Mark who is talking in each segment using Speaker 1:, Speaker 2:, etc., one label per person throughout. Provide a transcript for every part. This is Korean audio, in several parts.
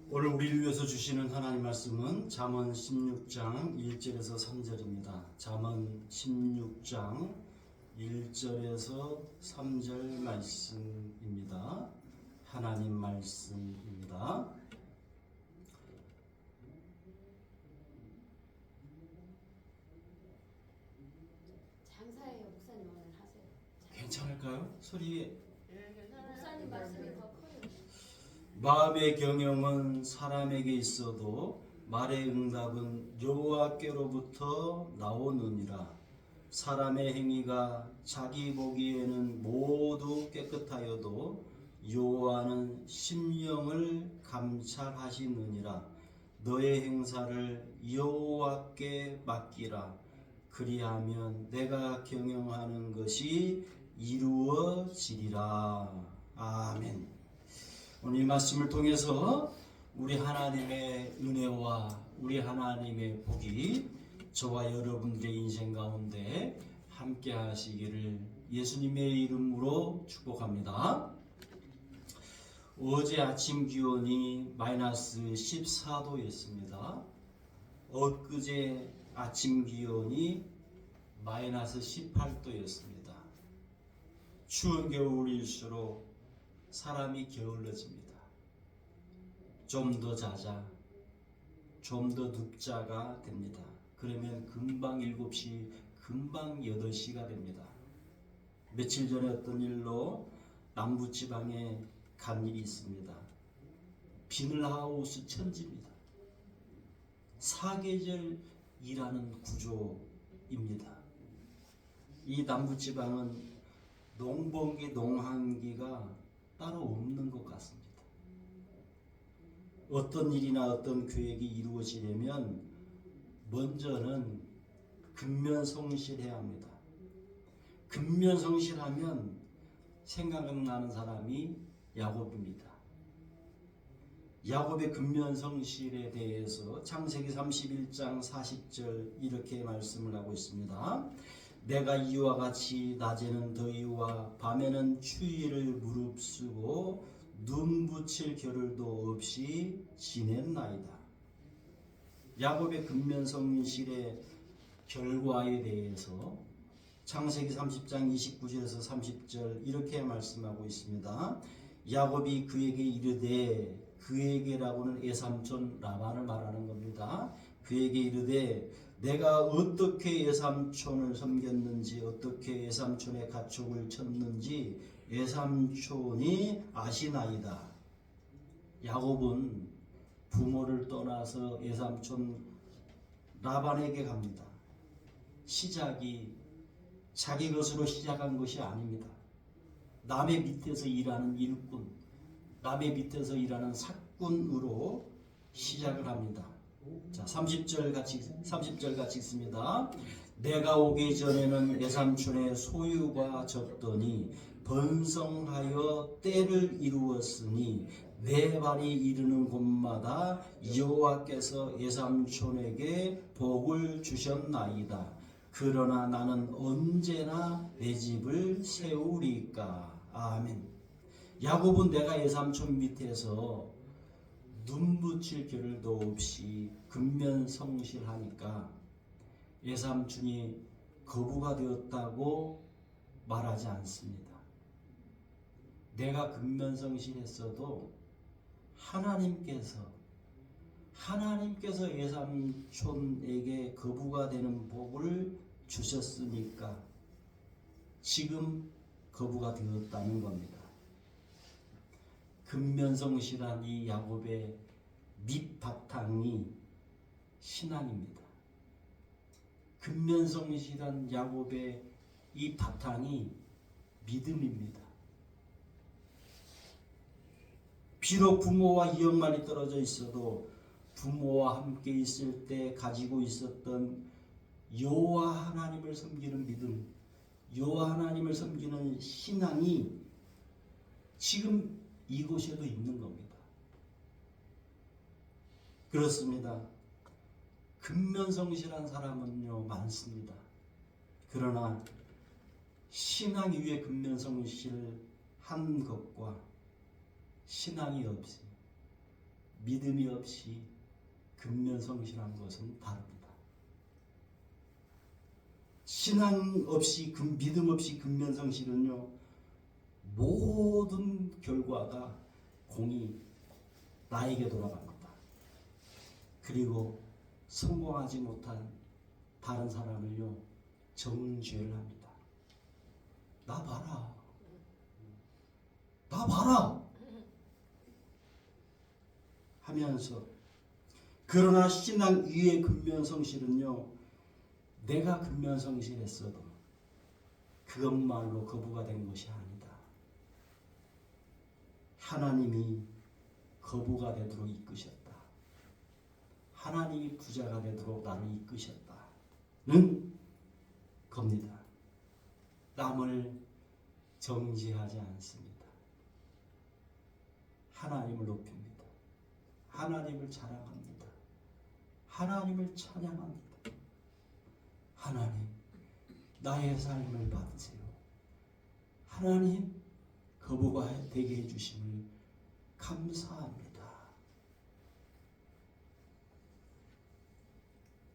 Speaker 1: 오늘 우리를 위해서 주시는 하나님 말씀은 잠언 16장 1절에서 3절입니다. 잠언 16장 1절에서 3절 말씀입니다. 하나님 말씀입니다.
Speaker 2: 장사예요. 목사님 오늘 하세요.
Speaker 1: 괜찮을까요? 소리.
Speaker 2: 목사님 말씀이 더 커요.
Speaker 1: 마음의 경영은 사람에게 있어도 말의 응답은 여호와께로부터 나오느니라. 사람의 행위가 자기 보기에는 모두 깨끗하여도 여호와는 심령을 감찰하시느니라. 너의 행사를 여호와께 맡기라. 그리하면 내가 경영하는 것이 이루어지리라. 아멘. 오늘 이 말씀을 통해서 우리 하나님의 은혜와 우리 하나님의 복이 저와 여러분들의 인생 가운데 함께 하시기를 예수님의 이름으로 축복합니다. 어제 아침 기온이 마이너스 14도였습니다. 엊그제 아침 기온이 마이너스 18도였습니다. 추운 겨울일수록 사람이 게을러집니다. 좀 더 자자, 좀 더 눕자가 됩니다. 그러면 금방 7시, 금방 8시가 됩니다. 며칠 전에 어떤 일로 남부지방에 간 일이 있습니다. 비닐하우스 천지입니다. 사계절 일하는 구조입니다. 이 남부지방은 농번기, 농한기가 따로 없는 것 같습니다. 어떤 일이나 어떤 계획이 이루어지려면 먼저는 근면성실해야 합니다. 근면성실하면 생각나는 사람이 야곱입니다. 야곱의 근면성실에 대해서 창세기 31장 40절 이렇게 말씀을 하고 있습니다. 내가 이와 같이 낮에는 더위와 밤에는 추위를 무릅쓰고 눈 붙일 겨를도 없이 지냈나이다. 야곱의 근면성실의 결과에 대해서 창세기 30장 29절에서 30절 이렇게 말씀하고 있습니다. 야곱이 그에게 이르되, 그에게라고는 외삼촌 라반을 말하는 겁니다. 그에게 이르되 내가 어떻게 외삼촌을 섬겼는지, 어떻게 외삼촌의 가축을 쳤는지 외삼촌이 아시나이다. 야곱은 부모를 떠나서 외삼촌 라반에게 갑니다. 시작이 자기 것으로 시작한 것이 아닙니다. 남의 밑에서 일하는 일꾼, 남의 밑에서 일하는 사꾼으로 시작을 합니다. 자, 30절 같이 있습니다. 내가 오기 전에는 외삼촌의 소유가 적더니 번성하여 때를 이루었으니 내 발이 이르는 곳마다 여호와께서 외삼촌에게 복을 주셨나이다. 그러나 나는 언제나 내 집을 세우리까. 아멘. 야곱은 내가 외삼촌 밑에서 눈 붙일 겨를도 없이 근면성실하니까 외삼촌이 거부가 되었다고 말하지 않습니다. 내가 근면성실했어도 하나님께서 외삼촌에게 거부가 되는 복을 주셨으니까 지금 거부가 되었다는 겁니다. 근면성실한 이 야곱의 밑바탕이 신앙입니다. 근면성실한 야곱의 이 바탕이 믿음입니다. 비록 부모와 이역만이 떨어져 있어도 부모와 함께 있을 때 가지고 있었던 여호와 하나님을 섬기는 믿음, 여호와 하나님을 섬기는 신앙이 지금 이곳에도 있는 겁니다. 그렇습니다. 근면성실한 사람은요 많습니다. 그러나 신앙 위에 근면성실한 것과 신앙이 없이 믿음이 없이 근면성실한 것은 다릅니다. 신앙 없이 믿음 없이 근면성실은요, 모든 결과가 공이 나에게 돌아갑니다. 그리고 성공하지 못한 다른 사람을요, 정죄를 합니다. 나 봐라, 나 봐라 하면서. 그러나 신앙 위의 근면성실은요, 내가 근면성실했어도 그것말로 거부가 된 것이 아니다. 하나님이 거부가 되도록 이끄셨다. 하나님이 부자가 되도록 나를 이끄셨다는 겁니다. 남을 정죄하지 않습니다. 하나님을 높입니다. 하나님을 자랑합니다. 하나님을 찬양합니다. 하나님, 나의 삶을 받으세요. 하나님, 거부가 되게 해주심을 감사합니다.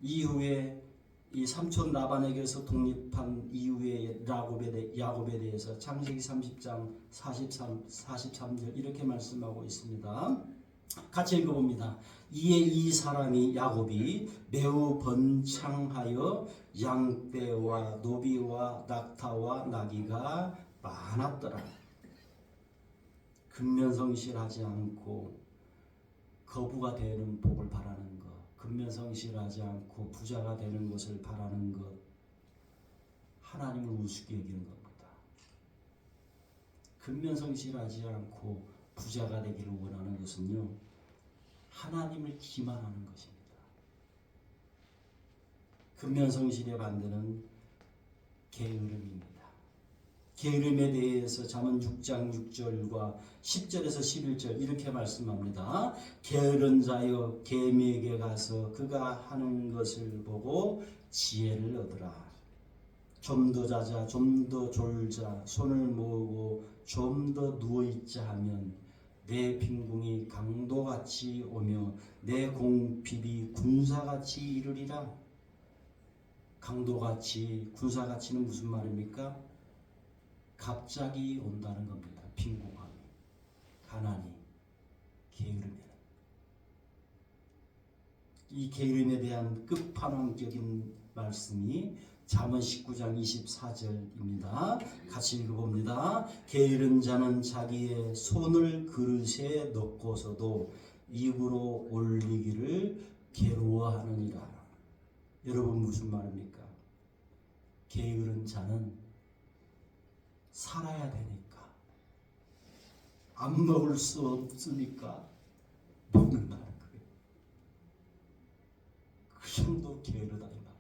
Speaker 1: 이후에 이 삼촌 라반에게서 독립한 이후에 야곱에 대해서 창세기 30장 43절 이렇게 말씀하고 있습니다. 같이 읽어봅니다. 이에 이 사람이 야곱이 매우 번창하여 양떼와 노비와 낙타와 나귀가 많았더라. 근면성실하지 않고 거부가 되는 복을 바라는 것, 근면성실하지 않고 부자가 되는 것을 바라는 것, 하나님을 우습게 여기는 겁니다. 근면성실하지 않고 부자가 되기를 원하는 것은요, 하나님을 기만하는 것입니다. 근면성실의 반대는 게으름입니다. 게으름에 대해서 잠언 6장 6절과 10절에서 11절 이렇게 말씀합니다. 게으른 자여 개미에게 가서 그가 하는 것을 보고 지혜를 얻으라. 좀 더 자자, 좀 더 졸자, 손을 모으고 좀 더 누워있자 하면 내 빈궁이 강도같이 오며 내 공핍이 군사같이 이르리라. 강도같이, 군사같이는 무슨 말입니까? 갑자기 온다는 겁니다. 빈궁함이, 가난이, 게으름에는. 이 게으름에 대한 끝판왕적인 말씀이 잠언 19장 24절입니다. 같이 읽어봅니다. 게으른 자는 자기의 손을 그릇에 넣고서도 입으로 올리기를 괴로워하느니라. 여러분, 무슨 말입니까? 게으른 자는 살아야 되니까, 안 먹을 수 없으니까 먹는다는 거예요. 그 정도 게으르다 이 말입니다.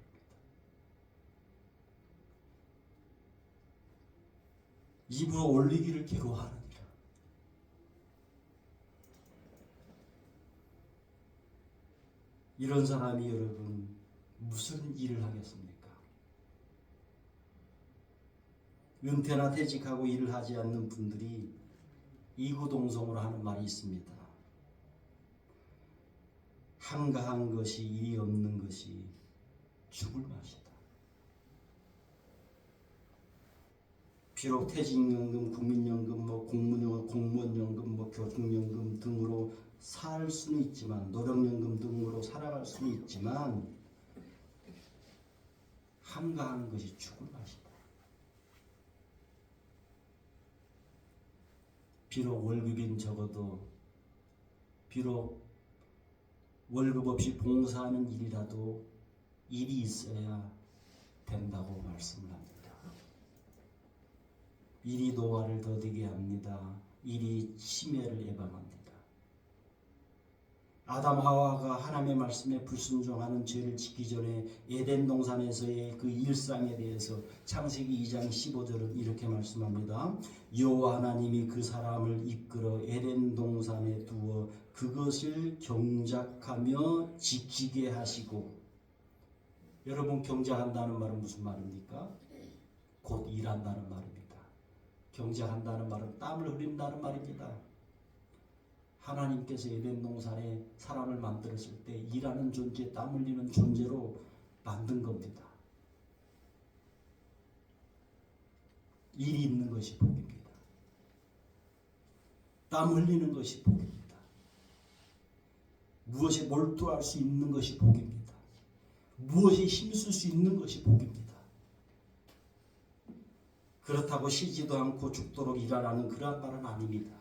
Speaker 1: 입으로 올리기를 괴로워하느니라. 이런 사람이 여러분 무슨 일을 하겠습니까? 은퇴나 퇴직하고 일을 하지 않는 분들이 이구동성으로 하는 말이 있습니다. 한가한 것이 일이 없는 것이 죽을 맛이다. 비록 퇴직연금, 국민연금, 공무원연금, 교직연금 등으로 살 수는 있지만, 노령연금 등으로 살아갈 수는 있지만, 한가한 것이 죽을 맛이다. 비록 월급인 적어도, 비록 월급 없이 봉사하는 일이라도 일이 있어야 된다고 말씀을 합니다. 일이 노화를 더디게 합니다. 일이 치매를 예방합니다. 아담 하와가 하나님의 말씀에 불순종하는 죄를 짓기 전에 에덴 동산에서의 그 일상에 대해서 창세기 2장 15절은 이렇게 말씀합니다. 여호와 하나님이 그 사람을 이끌어 에덴 동산에 두어 그것을 경작하며 지키게 하시고. 여러분, 경작한다는 말은 무슨 말입니까? 곧 일한다는 말입니다. 경작한다는 말은 땀을 흘린다는 말입니다. 하나님께서 에덴 동산에 사람을 만들었을 때 일하는 존재, 땀 흘리는 존재로 만든 겁니다. 일이 있는 것이 복입니다. 땀 흘리는 것이 복입니다. 무엇에 몰두할 수 있는 것이 복입니다. 무엇에 힘쓸 수 있는 것이 복입니다. 그렇다고 쉬지도 않고 죽도록 일하라는 그러한 말은 아닙니다.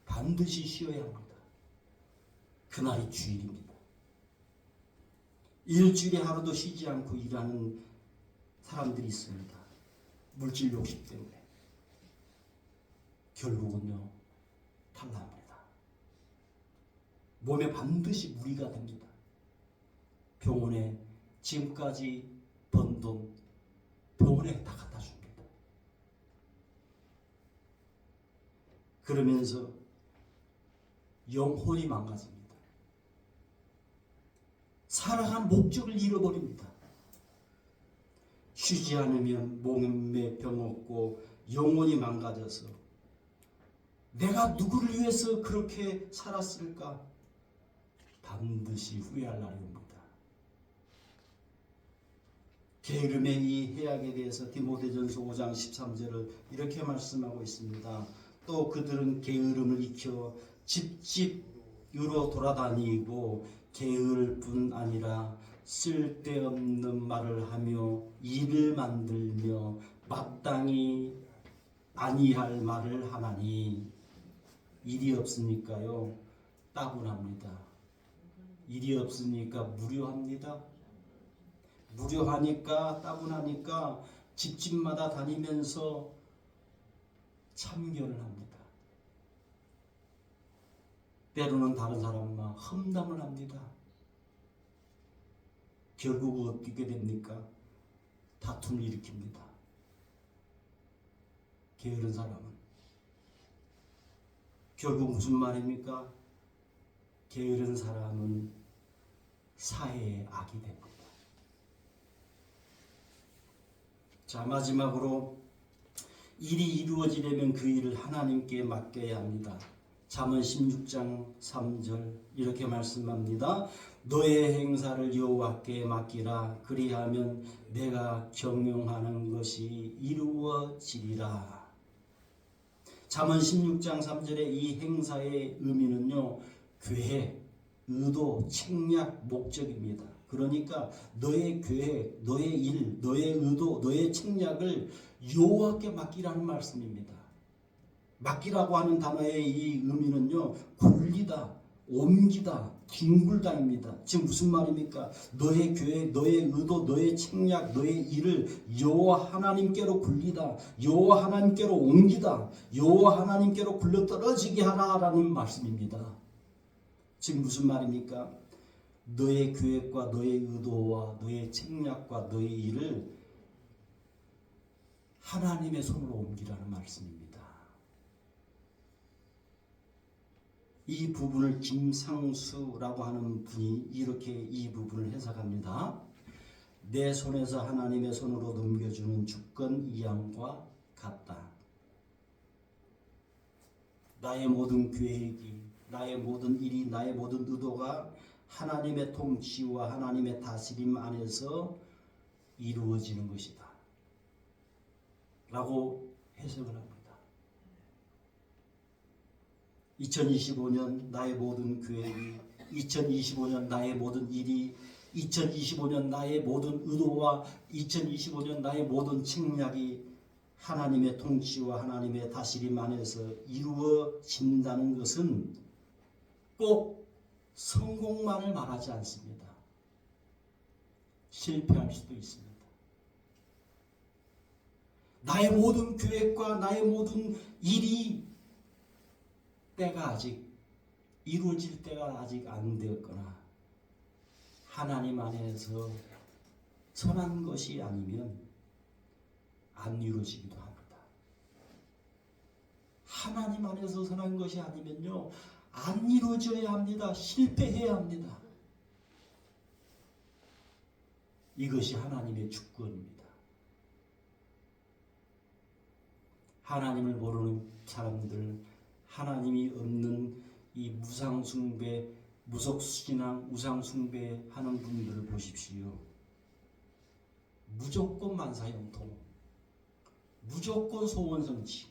Speaker 1: 반드시 쉬어야 합니다. 그날이 주일입니다. 일주일에 하루도 쉬지 않고 일하는 사람들이 있습니다. 물질 욕심 때문에. 결국은요, 탈납니다. 몸에 반드시 무리가 됩니다. 병원에 지금까지 번 돈 병원에 다 갖다 줍니다. 그러면서 영혼이 망가집니다. 살아간 목적을 잃어버립니다. 쉬지 않으면 몸에 병 없고 영혼이 망가져서 내가 누구를 위해서 그렇게 살았을까? 반드시 후회할 날이 옵니다. 게으름의 이 해악에 대해서 디모데전서 5장 13절을 이렇게 말씀하고 있습니다. 또 그들은 게으름을 익혀 집집으로 돌아다니고 게으를 뿐 아니라 쓸데없는 말을 하며 일을 만들며 마땅히 아니할 말을 하나니 일이 없으니까요 따분합니다. 일이 없으니까 무료합니다. 무료하니까 따분하니까 집집마다 다니면서 참견을 합니다. 때로는 다른 사람과 험담을 합니다. 결국 어떻게 됩니까? 다툼을 일으킵니다. 게으른 사람은 결국 무슨 말입니까? 게으른 사람은 사회의 악이 됩니다. 자, 마지막으로 일이 이루어지려면 그 일을 하나님께 맡겨야 합니다. 잠언 16장 3절 이렇게 말씀합니다. 너의 행사를 여호와께 맡기라. 그리하면 내가 경영하는 것이 이루어지리라. 잠언 16장 3절의 이 행사의 의미는요, 계획, 의도, 책략, 목적입니다. 그러니까 너의 계획, 너의 일, 너의 의도, 너의 책략을 여호와께 맡기라는 말씀입니다. 맡기라고 하는 단어의 이 의미는요, 굴리다, 옮기다, 뒹굴다입니다. 지금 무슨 말입니까? 너의 계획, 너의 의도, 너의 책략, 너의 일을 여호와 하나님께로 굴리다, 여호와 하나님께로 옮기다, 여호와 하나님께로 굴러 떨어지게 하라라는 말씀입니다. 지금 무슨 말입니까? 너의 계획과 너의 의도와 너의 책략과 너의 일을 하나님의 손으로 옮기라는 말씀입니다. 이 부분을 김상수라고 하는 분이 이렇게 이 부분을 해석합니다. 내 손에서 하나님의 손으로 넘겨주는 주권 이양과 같다. 나의 모든 계획이, 나의 모든 일이, 나의 모든 의도가 하나님의 통치와 하나님의 다스림 안에서 이루어지는 것이다 라고 해석을 합니다. 2025년 나의 모든 계획이, 2025년 나의 모든 일이, 2025년 나의 모든 의도와 2025년 나의 모든 책략이 하나님의 통치와 하나님의 다스림 안에서 이루어진다는 것은 꼭 성공만을 말하지 않습니다. 실패할 수도 있습니다. 나의 모든 계획과 나의 모든 일이 때가 아직 이루어질 때가 아직 안 되었거나 하나님 안에서 선한 것이 아니면 안 이루어지기도 합니다. 하나님 안에서 선한 것이 아니면요 안 이루어져야 합니다. 실패해야 합니다. 이것이 하나님의 주권입니다. 하나님을 모르는 사람들, 하나님이 없는 이 무상숭배, 무속신앙, 우상숭배하는 분들을 보십시오. 무조건 만사형통, 무조건 소원성취.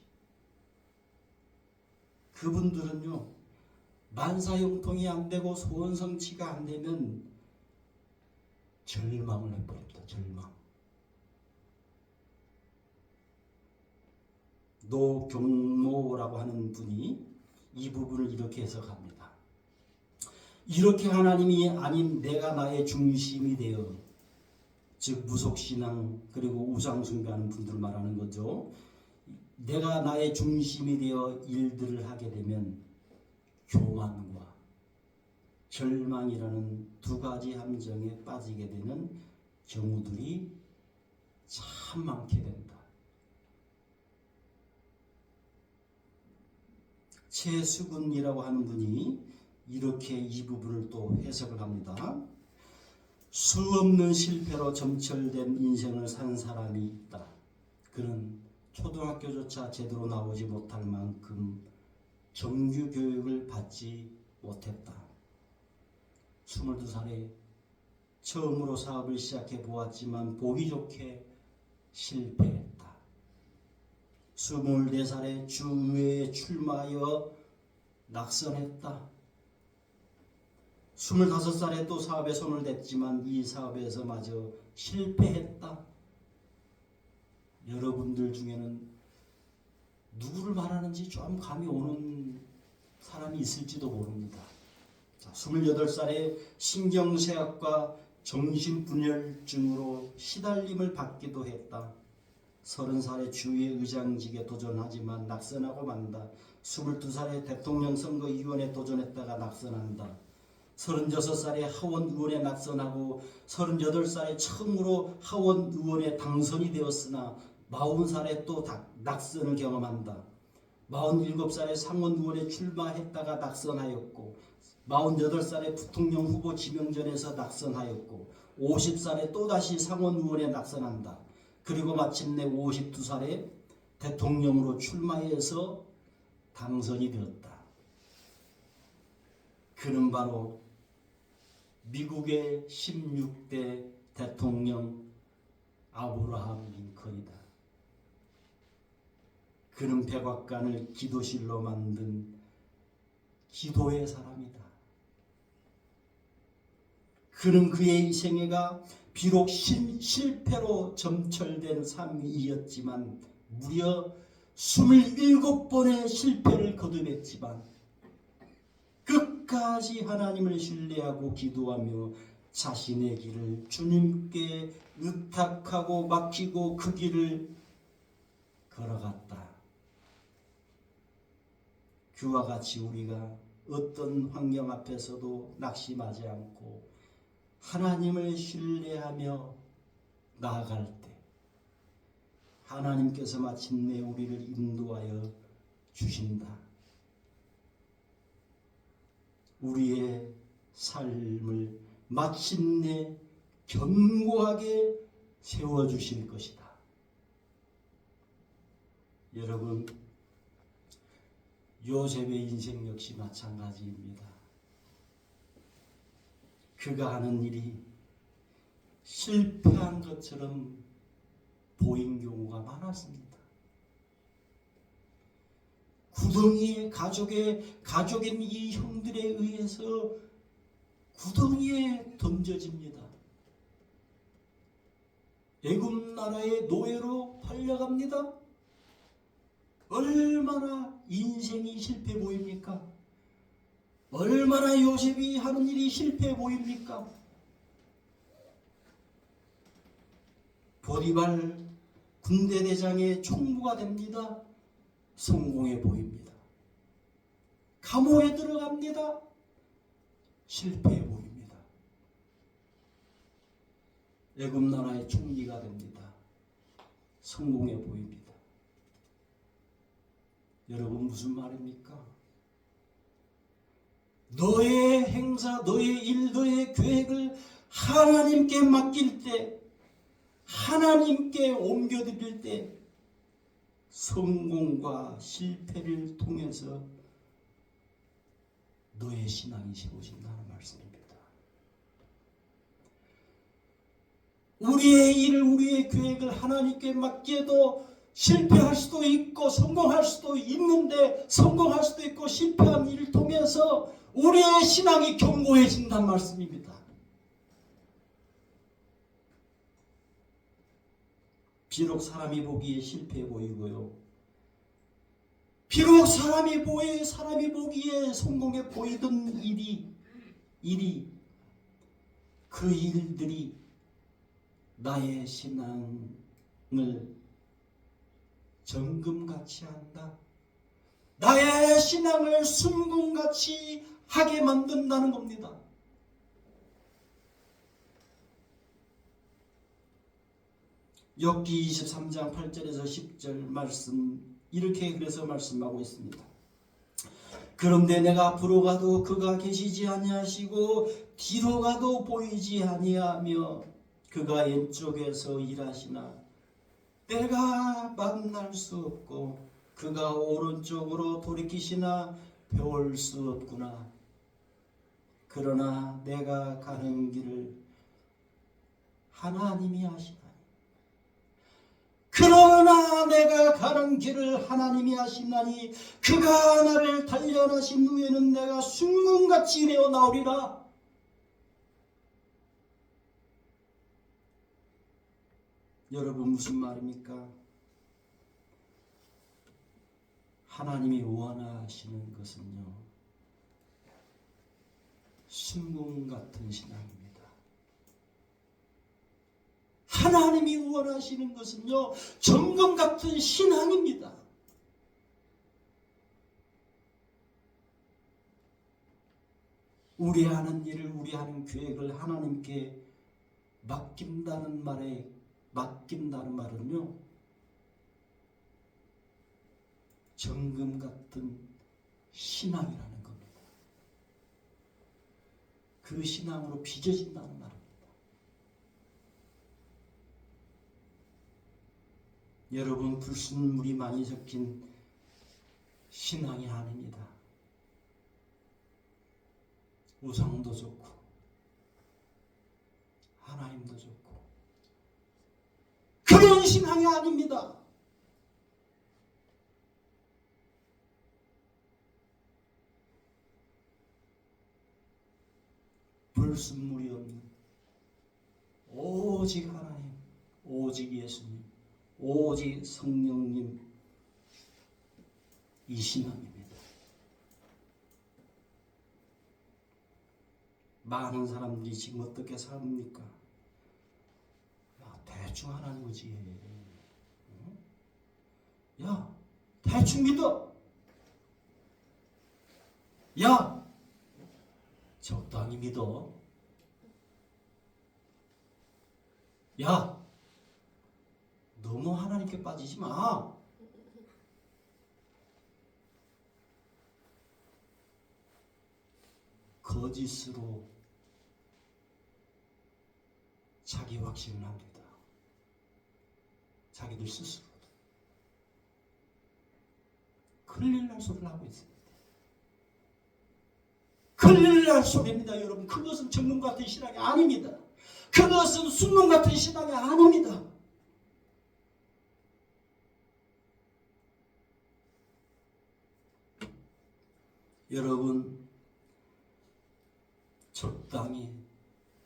Speaker 1: 그분들은요, 만사형통이 안 되고 소원성취가 안 되면 절망을 해버립니다. 절망. 노경모라고 하는 분이 이 부분을 이렇게 해석합니다. 이렇게 하나님이 아닌 내가 나의 중심이 되어, 즉 무속신앙 그리고 우상숭배하는 분들 말하는 거죠. 내가 나의 중심이 되어 일들을 하게 되면 교만과 절망이라는 두 가지 함정에 빠지게 되는 경우들이 참 많게 된다. 최수근이라고 하는 분이 이렇게 이 부분을 또 해석을 합니다. 수없는 실패로 점철된 인생을 산 사람이 있다. 그는 초등학교조차 제대로 나오지 못할 만큼 정규 교육을 받지 못했다. 22살에 처음으로 사업을 시작해 보았지만 보기 좋게 실패했다. 24살에 주회에 출마하여 낙선했다. 25살에 또 사업에 손을 댔지만 이 사업에서 마저 실패했다. 여러분들 중에는 누구를 말하는지 좀 감이 오는 사람이 있을지도 모릅니다. 28살에 신경쇠약과 정신분열증으로 시달림을 받기도 했다. 30살에 주의 의장직에 도전하지만 낙선하고 만다. 22살에 대통령 선거위원회에 도전했다가 낙선한다. 36살에 하원의원에 낙선하고 38살에 처음으로 하원의원에 당선이 되었으나 40살에 또 낙선을 경험한다. 47살에 상원의원에 출마했다가 낙선하였고 48살에 부통령 후보 지명전에서 낙선하였고 50살에 또다시 상원의원에 낙선한다. 그리고 마침내 52살에 대통령으로 출마해서 당선이 되었다. 그는 바로 미국의 16대 대통령 아브라함 링컨이다. 그는 백악관을 기도실로 만든 기도의 사람이다. 그는 그의 생애가 비록 실패로 점철된 삶이었지만 무려 27번의 실패를 거듭했지만 끝까지 하나님을 신뢰하고 기도하며 자신의 길을 주님께 의탁하고 맡기고 그 길을 걸어갔다. 그와 같이 우리가 어떤 환경 앞에서도 낙심하지 않고 하나님을 신뢰하며 나아갈 때 하나님께서 마침내 우리를 인도하여 주신다. 우리의 삶을 마침내 견고하게 세워주실 것이다. 여러분, 요셉의 인생 역시 마찬가지입니다. 그가 하는 일이 실패한 것처럼 보인 경우가 많았습니다. 구덩이에 가족인 이 형들에 의해서 구덩이에 던져집니다. 애굽 나라의 노예로 팔려갑니다. 얼마나 인생이 실패 보입니까? 얼마나 요셉이 하는 일이 실패 보입니까? 보디발 군대대장의 총무가 됩니다. 성공해 보입니다. 감옥에 들어갑니다. 실패해 보입니다. 애굽 나라의 총리가 됩니다. 성공해 보입니다. 여러분, 무슨 말입니까? 너의 행사, 너의 일, 너의 계획을 하나님께 맡길 때, 하나님께 옮겨드릴 때 성공과 실패를 통해서 너의 신앙이 세워진다는 말씀입니다. 우리의 일을, 우리의 계획을 하나님께 맡겨도 실패할 수도 있고 성공할 수도 있는데, 성공할 수도 있고 실패한 일을 통해서 우리의 신앙이 견고해진다는 말씀입니다. 비록 사람이 보기에 실패해 보이고요, 비록 사람이 보기에 성공해 보이던 일이 그 일들이 나의 신앙을 정금같이 한다, 나의 신앙을 순금같이 하게 만든다는 겁니다. 욥기 23장 8절에서 10절 말씀, 이렇게 그래서 말씀하고 있습니다. 그런데 내가 앞으로 가도 그가 계시지 아니하시고 뒤로 가도 보이지 아니하며 그가 왼쪽에서 일하시나 내가 만날 수 없고 그가 오른쪽으로 돌이키시나 배울 수 없구나. 그러나 내가 가는 길을 하나님이 아시나니, 그러나 내가 가는 길을 하나님이 아시나니 그가 나를 단련하신 후에는 내가 순금같이 되어 나오리라. 여러분, 무슨 말입니까? 하나님이 원하시는 것은요, 순금 같은 신앙입니다. 하나님이 원하시는 것은요, 정금 같은 신앙입니다. 우리 하는 일을, 우리 하는 계획을 하나님께 맡긴다는 말은요, 정금 같은 신앙이라는 겁니다. 그 신앙으로 빚어진다는 말입니다. 여러분, 불순물이 많이 섞인 신앙이 아닙니다. 우상도 좋고 하나님도 좋고 그런 신앙이 아닙니다. 불순물이 없는 오직 하나님, 오직 예수님, 오직 성령님, 이 신앙입니다. 많은 사람들이 지금 어떻게 삽니까? 야, 대충 하라는 거지. 야, 대충 믿어. 야, 적당히 믿어. 야, 너무 하나님께 빠지지 마. 거짓으로 자기 확신을 합니다. 자기들 스스로도. 큰일 날 소리를 하고 있습니다. 큰일 날 소리입니다, 여러분. 그것은 정금 같은 신앙이 아닙니다. 그것은 순금 같은 신앙이 아닙니다. 여러분, 적당히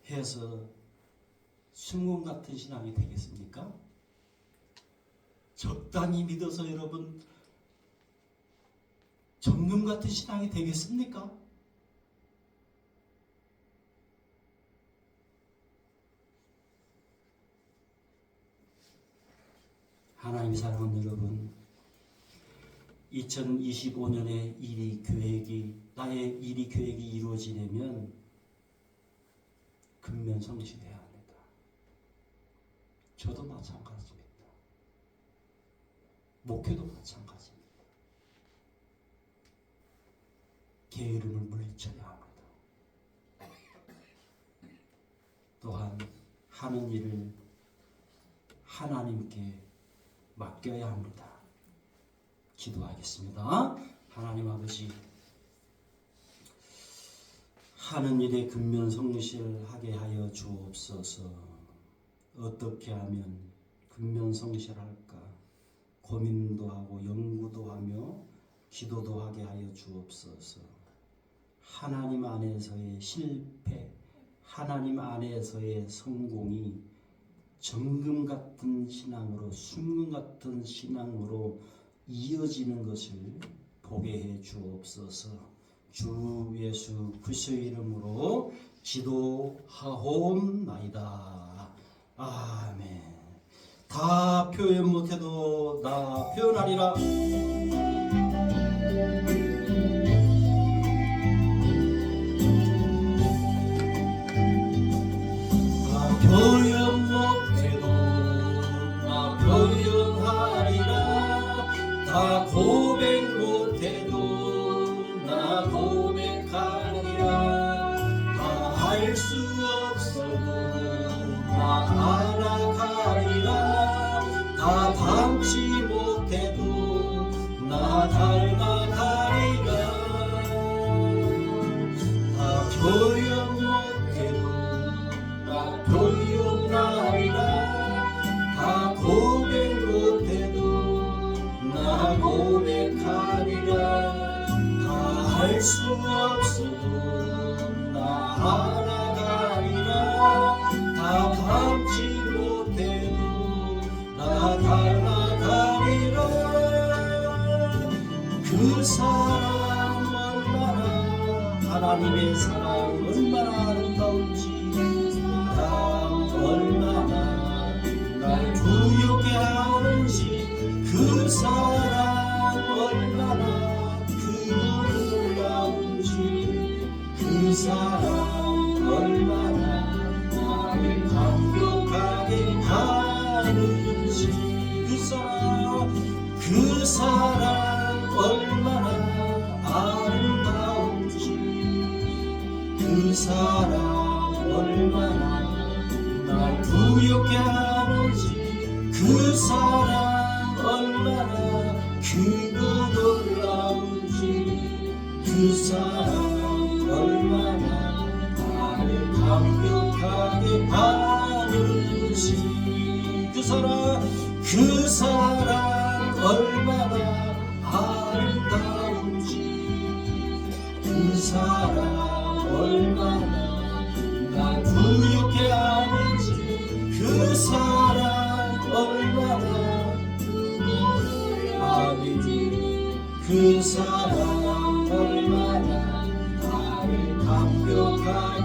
Speaker 1: 해서 순금 같은 신앙이 되겠습니까? 적당히 믿어서 여러분 정금 같은 신앙이 되겠습니까? 하나님 사랑하는 여러분, 2025년에 나의 일이 계획이 이루어지려면 근면성실해야 합니다. 저도 마찬가지입니다. 목회도 마찬가지입니다. 게으름을 물리쳐야 합니다. 또한 하는 일을 하나님께 맡겨야 합니다. 기도하겠습니다. 하나님 아버지, 하는 일에 근면성실하게 하여 주옵소서. 어떻게 하면 근면성실할까? 고민도 하고 연구도 하며 기도도 하게 하여 주옵소서. 하나님 안에서의 실패, 하나님 안에서의 성공이 정금 같은 신앙으로, 순금 같은 신앙으로 이어지는 것을 보게 해 주옵소서. 주 예수 그리스도의 이름으로 기도하옵나이다. 아멘. 다 표현 못해도 나 표현하리라. 표현 못해도 나 표현하리라. 다 고백 못해도 나 고백하리라. 다 할 수 없어도 나 알아가리라. 다 닮지 못해도 나 닮아가리라. 다 표현 못해도 나 표현하리라. 다 고백 못해도 나 고백하리라. 다 할 수 없어도 나 알아가리라. 다 닮지 못해도 나 닮아가리라. 그 사랑 얼마나, 하나님의 사랑 얼마나 아름다운지, 얼마나 날 두렵게 하는지, 그 사랑 얼마나 놀라운지, 그 사랑 얼마나 나를 감격하게 하는지, 그 사랑 얼마나 아름다운지, 그 사랑 얼마나 날 두렵게 하는지, 그 사랑 얼마나 크고 놀라운지, 그 사랑 얼마나 나를 감격하게 하는지, 그 사랑 얼마나 아름다운지, 그 사랑 얼마나 날 두렵게 하는지, 그 사랑 얼마나 아버지, 그 사랑 얼마나 나를 감격하게